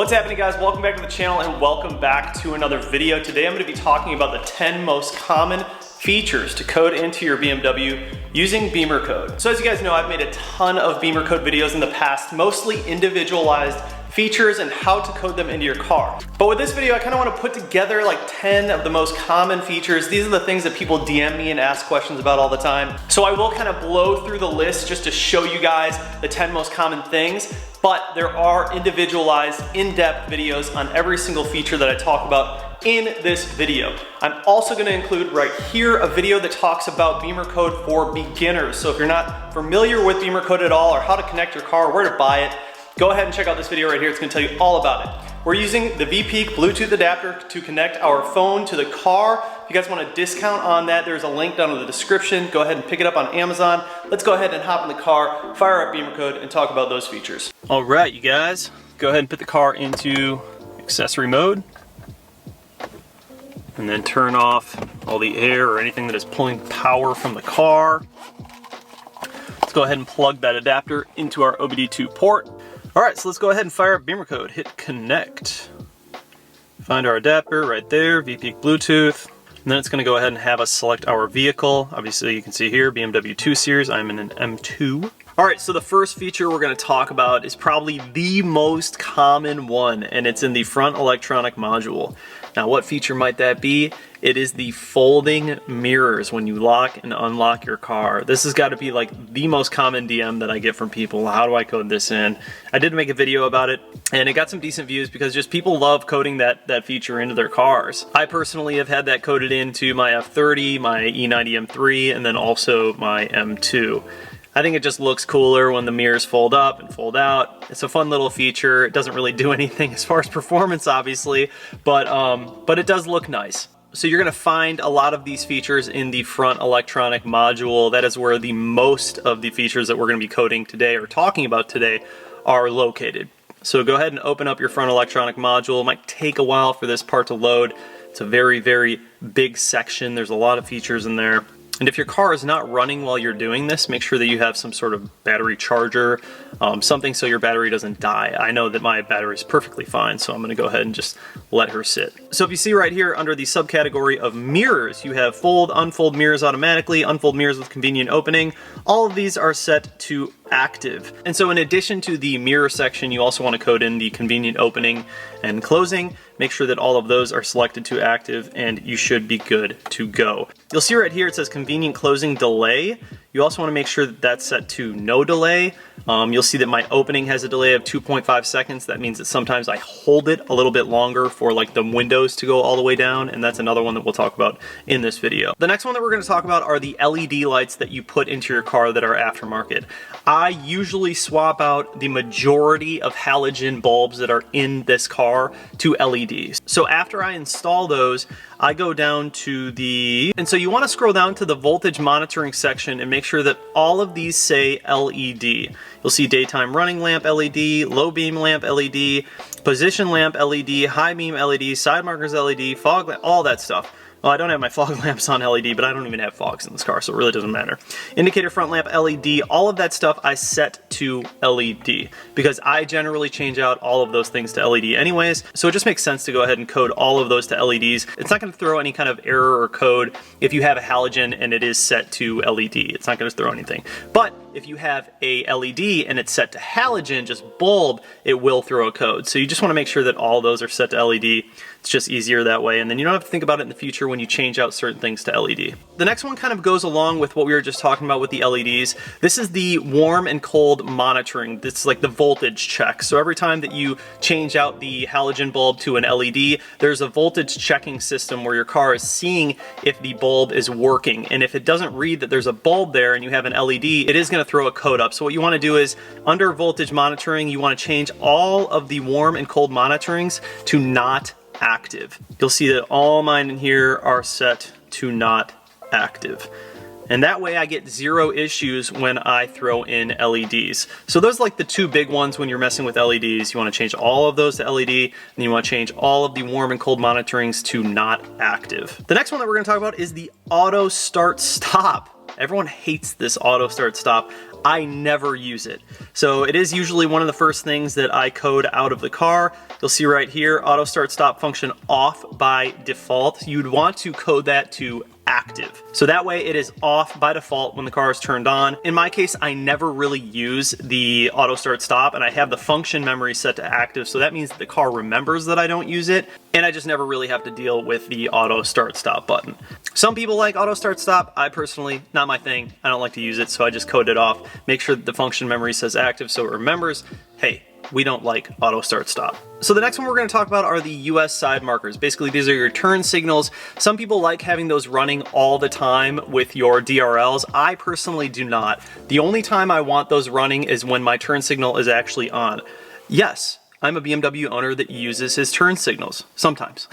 What's happening, guys? Welcome back to the channel and welcome back to another video. Today I'm going to be talking about the 10 most common features to code into your BMW using Bimmercode. So as you guys know, I've made a ton of Bimmercode videos in the past, mostly individualized features and how to code them into your car. But with this video, I kind of want to put together like 10 of the most common features. These are the things that people DM me and ask questions about all the time. So I will kind of blow through the list just to show you guys the 10 most common things, but there are individualized, in-depth videos on every single feature that I talk about in this video. I'm also going to include right here a video that talks about Bimmercode for beginners. So if you're not familiar with Bimmercode at all, or how to connect your car, where to buy it, go ahead and check out this video right here. It's going to tell you all about it. We're using the VPeak Bluetooth adapter to connect our phone to the car. If you guys want a discount on that, there's a link down in the description. Go ahead and pick it up on Amazon. Let's go ahead and hop in the car, fire up Bimmercode, and talk about those features. All right, you guys, go ahead and put the car into accessory mode, and then turn off all the air or anything that is pulling power from the car. Let's go ahead and plug that adapter into our OBD2 port. All right, so let's go ahead and fire up Bimmercode. Hit connect. Find our adapter right there, VPeak Bluetooth. And then it's gonna go ahead and have us select our vehicle. Obviously you can see here, BMW 2 Series, I'm in an M2. All right, so the first feature we're gonna talk about is probably the most common one, and it's in the front electronic module. Now, what feature might that be? It is the folding mirrors when you lock and unlock your car. This has got to be like the most common DM that I get from people. How do I code this in? I did make a video about it, and it got some decent views because just people love coding that feature into their cars. I personally have had that coded into my F30, my E90 M3, and then also my M2. I think it just looks cooler when the mirrors fold up and fold out. It's a fun little feature. It doesn't really do anything as far as performance, obviously, but it does look nice. So you're gonna find a lot of these features in the front electronic module. That is where the most of the features that we're gonna be coding today or talking about today are located. So go ahead and open up your front electronic module. It might take a while for this part to load. It's a very, very big section. There's a lot of features in there. And if your car is not running while you're doing this, make sure that you have some sort of battery charger, something so your battery doesn't die. I know that my battery is perfectly fine, so I'm gonna go ahead and just let her sit. So if you see right here under the subcategory of mirrors, you have fold, unfold mirrors automatically, unfold mirrors with convenient opening. All of these are set to active. And so in addition to the mirror section, you also want to code in the convenient opening and closing. Make sure that all of those are selected to active and you should be good to go. You'll see right here it says convenient closing delay. You also want to make sure that that's set to no delay. You'll see that my opening has a delay of 2.5 seconds. That means that sometimes I hold it a little bit longer for like the windows to go all the way down, and that's another one that we'll talk about in this video. The next one that we're going to talk about are the LED lights that you put into your car that are aftermarket. I usually swap out the majority of halogen bulbs that are in this car to LEDs. So after I install those, I go down to and so you want to scroll down to the voltage monitoring section and make sure that all of these say LED. You'll see daytime running lamp LED, low beam lamp LED, position lamp LED, high beam LED, side markers LED, fog lamp, all that stuff. Well, I don't have my fog lamps on LED, but I don't even have fogs in this car, so it really doesn't matter. Indicator front lamp LED, all of that stuff I set to LED because I generally change out all of those things to LED anyways, so it just makes sense to go ahead and code all of those to LEDs. It's not going to throw any kind of error or code if you have a halogen and it is set to LED. It's not going to throw anything. But if you have a LED and it's set to halogen, just bulb, it will throw a code. So you just want to make sure that all those are set to LED. It's just easier that way, and then you don't have to think about it in the future when you change out certain things to LED. The next one kind of goes along with what we were just talking about with the LEDs. This is the warm and cold monitoring. This is like the voltage check. So every time that you change out the halogen bulb to an LED, there's a voltage checking system where your car is seeing if the bulb is working. And if it doesn't read that there's a bulb there and you have an LED, it is going to throw a code up. So what you want to do is under voltage monitoring, you want to change all of the warm and cold monitorings to not active. You'll see that all mine in here are set to not active. And that way I get zero issues when I throw in LEDs. So those are like the two big ones when you're messing with LEDs. You want to change all of those to LED, and you want to change all of the warm and cold monitorings to not active. The next one that we're going to talk about is the auto start stop. Everyone hates this auto start stop. I never use it. So it is usually one of the first things that I code out of the car. You'll see right here, auto start stop function off by default. You'd want to code that to active. So that way it is off by default when the car is turned on. In my case, I never really use the auto start stop, and I have the function memory set to active. So that means the car remembers that I don't use it, and I just never really have to deal with the auto start stop button. Some people like auto start stop. I personally, not my thing. I don't like to use it, so I just code it off. Make sure that the function memory says active so it remembers, hey, we don't like auto start stop. So the next one we're going to talk about are the US side markers. Basically, these are your turn signals. Some people like having those running all the time with your DRLs. I personally do not. The only time I want those running is when my turn signal is actually on. Yes, I'm a BMW owner that uses his turn signals sometimes.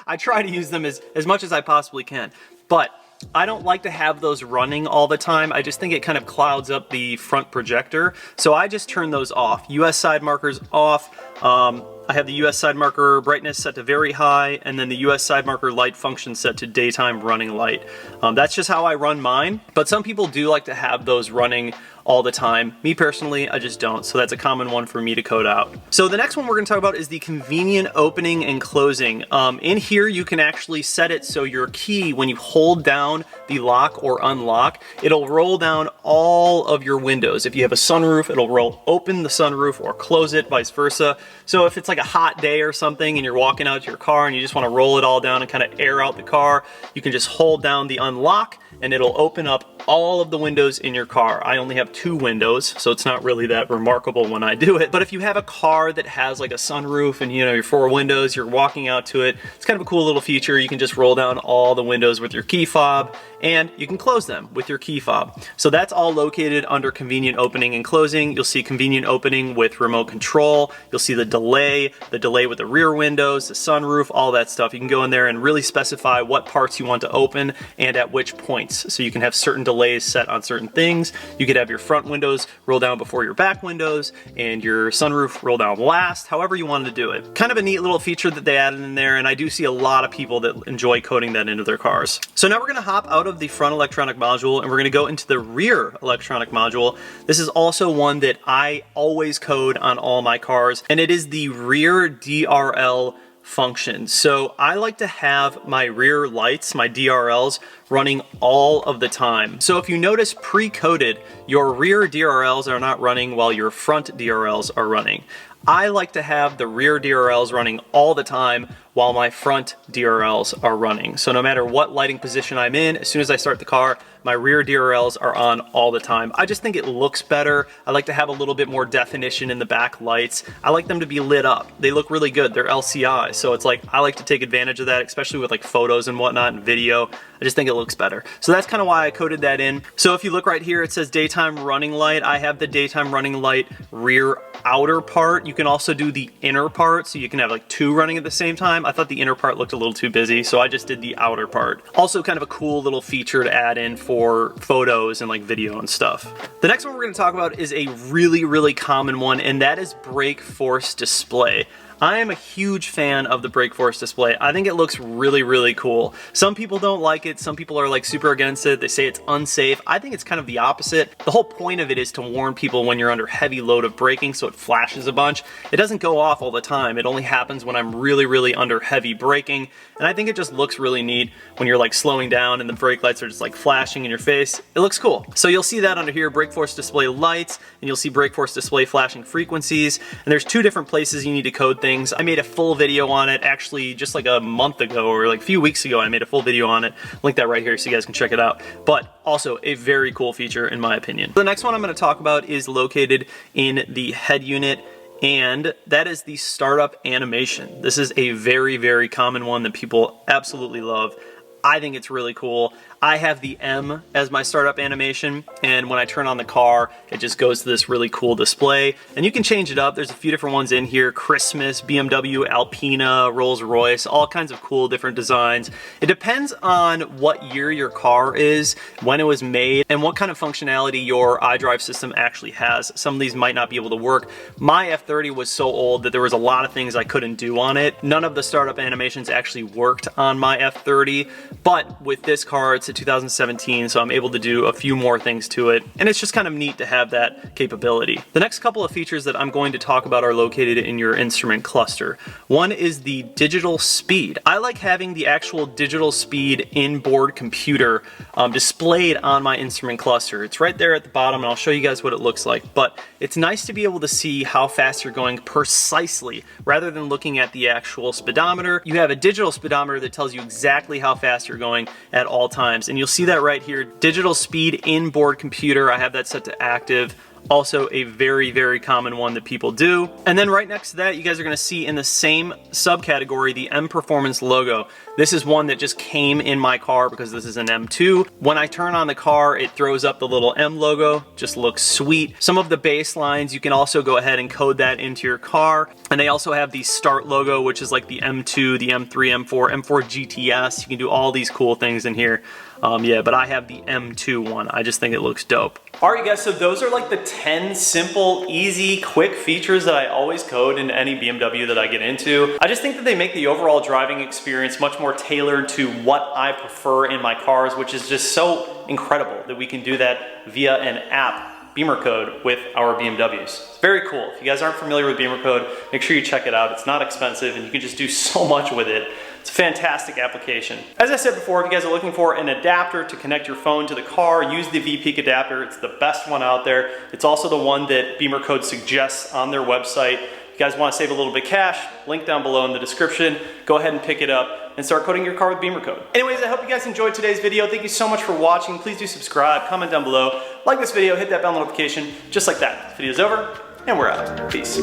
I try to use them as much as I possibly can, but I don't like to have those running all the time. I just think it kind of clouds up the front projector. So I just turn those off. US side markers off. I have the US side marker brightness set to very high, and then the US side marker light function set to daytime running light. That's just how I run mine, but some people do like to have those running all the time. Me personally, I just don't, so that's a common one for me to code out. So the next one we're going to talk about is the convenient opening and closing. In here you can actually set it so your key, when you hold down the lock or unlock, it'll roll down all of your windows. If you have a sunroof, it'll roll open the sunroof or close it, vice versa. So if it's like a hot day or something and you're walking out to your car and you just want to roll it all down and kind of air out the car, you can just hold down the unlock and it'll open up all of the windows in your car. I only have 2 windows, so it's not really that remarkable when I do it. But if you have a car that has like a sunroof and you know your 4 windows, you're walking out to it, it's kind of a cool little feature. You can just roll down all the windows with your key fob, and you can close them with your key fob. So that's all located under convenient opening and closing. You'll see convenient opening with remote control. You'll see the delay with the rear windows, the sunroof, all that stuff. You can go in there and really specify what parts you want to open and at which points. So you can have certain delays set on certain things. You could have your front windows roll down before your back windows and your sunroof roll down last, however you wanted to do it. Kind of a neat little feature that they added in there, and I do see a lot of people that enjoy coding that into their cars. So now we're going to hop out of the front electronic module and we're going to go into the rear electronic module. This is also one that I always code on all my cars, and it is the rear DRL function. So I like to have my rear lights, my DRLs, running all of the time. So if you notice pre-coded, your rear DRLs are not running while your front DRLs are running. I like to have the rear DRLs running all the time while my front DRLs are running. So no matter what lighting position I'm in, as soon as I start the car, my rear DRLs are on all the time. I just think it looks better. I like to have a little bit more definition in the back lights. I like them to be lit up. They look really good. They're LCI. So it's like, I like to take advantage of that, especially with like photos and whatnot and video. I just think it looks better. So that's kind of why I coded that in. So if you look right here, it says daytime running light. I have the daytime running light rear outer part. You can also do the inner part, so you can have like 2 running at the same time. I thought the inner part looked a little too busy, so I just did the outer part. Also kind of a cool little feature to add in for photos and like video and stuff. The next one we're going to talk about is a really, really common one, and that is brake force display. I am a huge fan of the brake force display. I think it looks really, really cool. Some people don't like it. Some people are like super against it. They say it's unsafe. I think it's kind of the opposite. The whole point of it is to warn people when you're under heavy load of braking, so it flashes a bunch. It doesn't go off all the time. It only happens when I'm really, really under heavy braking. And I think it just looks really neat when you're like slowing down and the brake lights are just like flashing in your face. It looks cool. So you'll see that under here, brake force display lights, and you'll see brake force display flashing frequencies. And there's 2 different places you need to code things. I made a full video on it actually just like a month ago, or like a few weeks ago. I made a full video on it. Link that right here so you guys can check it out. But also a very cool feature in my opinion. The next one I'm going to talk about is located in the head unit, and that is the startup animation. This is a very, very common one that people absolutely love. I think it's really cool. I have the M as my startup animation, and when I turn on the car, it just goes to this really cool display. And you can change it up. There's a few different ones in here: Christmas, BMW, Alpina, Rolls-Royce, all kinds of cool different designs. It depends on what year your car is, when it was made, and what kind of functionality your iDrive system actually has. Some of these might not be able to work. My F30 was so old that there was a lot of things I couldn't do on it. None of the startup animations actually worked on my F30. But with this car, it's a 2017, so I'm able to do a few more things to it, and it's just kind of neat to have that capability. The next couple of features that I'm going to talk about are located in your instrument cluster. One is the digital speed. I like having the actual digital speed in-board computer displayed on my instrument cluster. It's right there at the bottom, and I'll show you guys what it looks like, but it's nice to be able to see how fast you're going precisely, rather than looking at the actual speedometer. You have a digital speedometer that tells you exactly how fast you're going at all times, and you'll see that right here, digital speed in-board computer. I have that set to active. Also a very, very common one that people do. And then right next to that, you guys are gonna see in the same subcategory, the M Performance logo. This is one that just came in my car because this is an M2. When I turn on the car, it throws up the little M logo, just looks sweet. Some of the base lines, you can also go ahead and code that into your car. And they also have the Start logo, which is like the M2, the M3, M4, M4 GTS. You can do all these cool things in here. Yeah, but I have the M2 one. I just think it looks dope. All right, guys, so those are like the 10 simple, easy, quick features that I always code into any BMW that I get into. I just think that they make the overall driving experience much more tailored to what I prefer in my cars, which is just so incredible that we can do that via an app, Bimmercode, with our BMWs. It's very cool. If you guys aren't familiar with Bimmercode, make sure you check it out. It's not expensive, and you can just do so much with it. It's a fantastic application. As I said before, if you guys are looking for an adapter to connect your phone to the car, use the VPeak adapter. It's the best one out there. It's also the one that Bimmercode suggests on their website. If you guys want to save a little bit of cash, link down below in the description. Go ahead and pick it up and start coding your car with Bimmercode. Anyways, I hope you guys enjoyed today's video. Thank you so much for watching. Please do subscribe, comment down below, like this video, hit that bell notification, just like that. This video's over, and we're out. Peace.